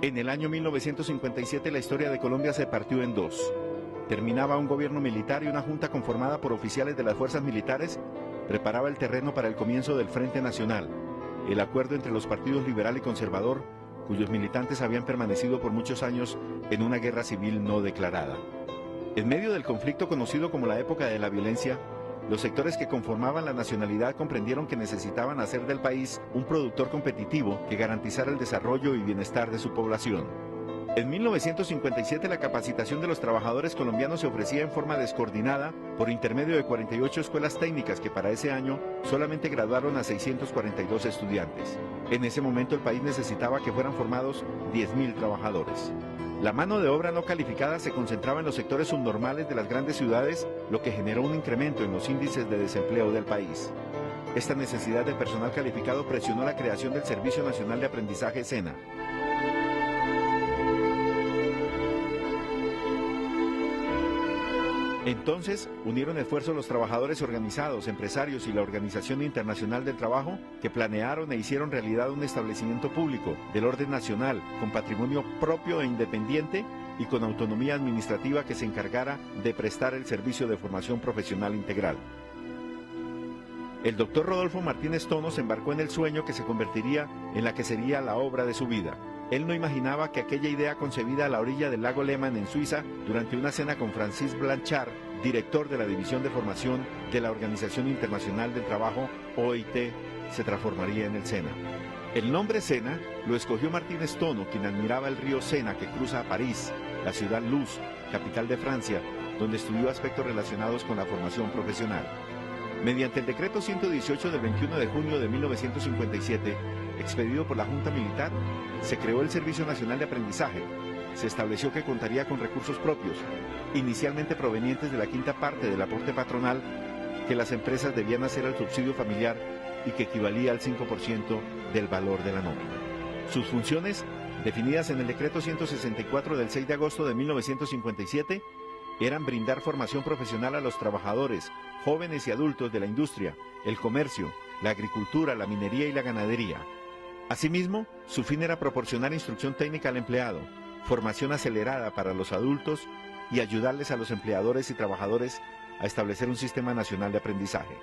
En el año 1957 la historia de Colombia se partió en dos. Terminaba un gobierno militar y una junta conformada por oficiales de las fuerzas militares preparaba el terreno para el comienzo del Frente Nacional, el acuerdo entre los partidos liberal y conservador, cuyos militantes habían permanecido por muchos años en una guerra civil no declarada. En medio del conflicto conocido como la época de la violencia, los sectores que conformaban la nacionalidad comprendieron que necesitaban hacer del país un productor competitivo que garantizara el desarrollo y bienestar de su población. En 1957 la capacitación de los trabajadores colombianos se ofrecía en forma descoordinada por intermedio de 48 escuelas técnicas que para ese año solamente graduaron a 642 estudiantes. En ese momento el país necesitaba que fueran formados 10.000 trabajadores. La mano de obra no calificada se concentraba en los sectores subnormales de las grandes ciudades, lo que generó un incremento en los índices de desempleo del país. Esta necesidad de personal calificado presionó la creación del Servicio Nacional de Aprendizaje SENA. Entonces, unieron esfuerzos los trabajadores organizados, empresarios y la Organización Internacional del Trabajo, que planearon e hicieron realidad un establecimiento público del orden nacional, con patrimonio propio e independiente y con autonomía administrativa que se encargara de prestar el servicio de formación profesional integral. El doctor Rodolfo Martínez Tono se embarcó en el sueño que se convertiría en la que sería la obra de su vida. Él no imaginaba que aquella idea concebida a la orilla del lago Lehmann en Suiza, durante una cena con Francis Blanchard, director de la División de Formación de la Organización Internacional del Trabajo, OIT, se transformaría en el SENA. El nombre SENA lo escogió Martínez Tono, quien admiraba el río Sena que cruza a París, la ciudad Luz, capital de Francia, donde estudió aspectos relacionados con la formación profesional. Mediante el decreto 118 del 21 de junio de 1957, expedido por la Junta Militar, se creó el Servicio Nacional de Aprendizaje. Se estableció que contaría con recursos propios, inicialmente provenientes de la quinta parte del aporte patronal, que las empresas debían hacer al subsidio familiar y que equivalía al 5% del valor de la nómina. Sus funciones, definidas en el decreto 164 del 6 de agosto de 1957, eran brindar formación profesional a los trabajadores, jóvenes y adultos de la industria, el comercio, la agricultura, la minería y la ganadería. Asimismo, su fin era proporcionar instrucción técnica al empleado, formación acelerada para los adultos y ayudarles a los empleadores y trabajadores a establecer un sistema nacional de aprendizaje.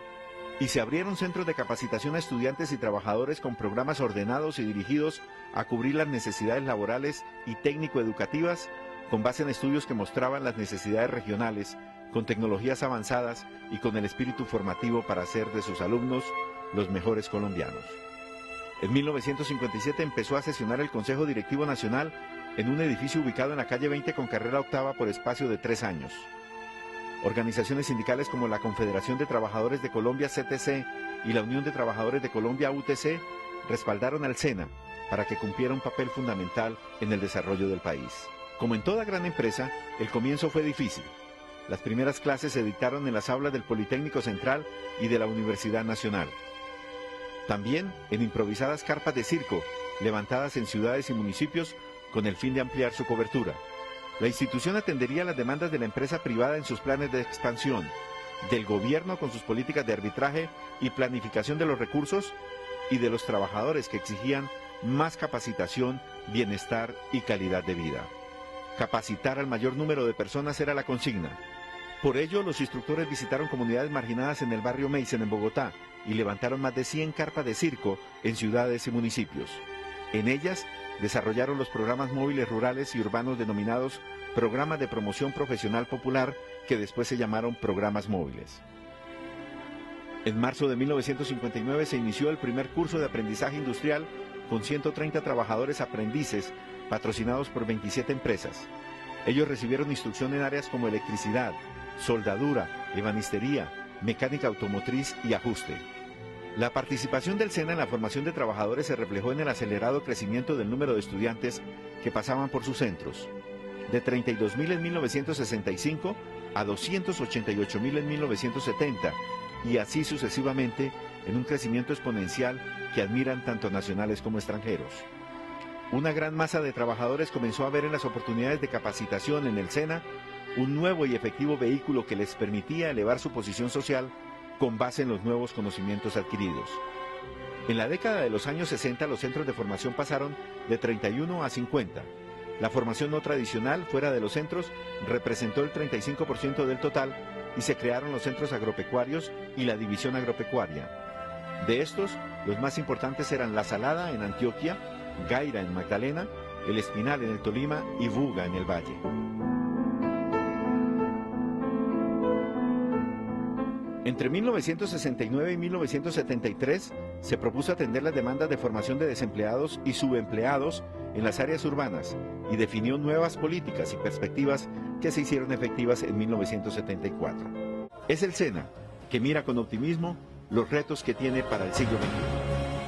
Y se abrieron centros de capacitación a estudiantes y trabajadores con programas ordenados y dirigidos a cubrir las necesidades laborales y técnico-educativas con base en estudios que mostraban las necesidades regionales, con tecnologías avanzadas y con el espíritu formativo para hacer de sus alumnos los mejores colombianos. En 1957 empezó a sesionar el Consejo Directivo Nacional en un edificio ubicado en la calle 20 con carrera octava por espacio de 3 años. Organizaciones sindicales como la Confederación de Trabajadores de Colombia, CTC, y la Unión de Trabajadores de Colombia, UTC, respaldaron al SENA para que cumpliera un papel fundamental en el desarrollo del país. Como en toda gran empresa, el comienzo fue difícil. Las primeras clases se dictaron en las aulas del Politécnico Central y de la Universidad Nacional. También en improvisadas carpas de circo, levantadas en ciudades y municipios con el fin de ampliar su cobertura. La institución atendería las demandas de la empresa privada en sus planes de expansión, del gobierno con sus políticas de arbitraje y planificación de los recursos, y de los trabajadores que exigían más capacitación, bienestar y calidad de vida. Capacitar al mayor número de personas era la consigna. Por ello, los instructores visitaron comunidades marginadas en el barrio Meissen, en Bogotá, y levantaron más de 100 carpas de circo en ciudades y municipios. En ellas, desarrollaron los programas móviles rurales y urbanos denominados Programas de Promoción Profesional Popular, que después se llamaron Programas Móviles. En marzo de 1959 se inició el primer curso de aprendizaje industrial con 130 trabajadores aprendices, patrocinados por 27 empresas. Ellos recibieron instrucción en áreas como electricidad, soldadura, ebanistería, mecánica automotriz y ajuste. La participación del SENA en la formación de trabajadores se reflejó en el acelerado crecimiento del número de estudiantes que pasaban por sus centros, de 32.000 en 1965 a 288.000 en 1970, y así sucesivamente en un crecimiento exponencial que admiran tanto nacionales como extranjeros. Una gran masa de trabajadores comenzó a ver en las oportunidades de capacitación en el SENA un nuevo y efectivo vehículo que les permitía elevar su posición social con base en los nuevos conocimientos adquiridos. En la década de los años 60 los centros de formación pasaron de 31 a 50. La formación no tradicional fuera de los centros representó el 35% del total y se crearon los centros agropecuarios y la división agropecuaria. De estos, los más importantes eran La Salada en Antioquia, Gaira en Magdalena, El Espinal en el Tolima y Buga en el Valle. Entre 1969 y 1973 se propuso atender las demandas de formación de desempleados y subempleados en las áreas urbanas y definió nuevas políticas y perspectivas que se hicieron efectivas en 1974. Es el SENA que mira con optimismo los retos que tiene para el siglo XXI.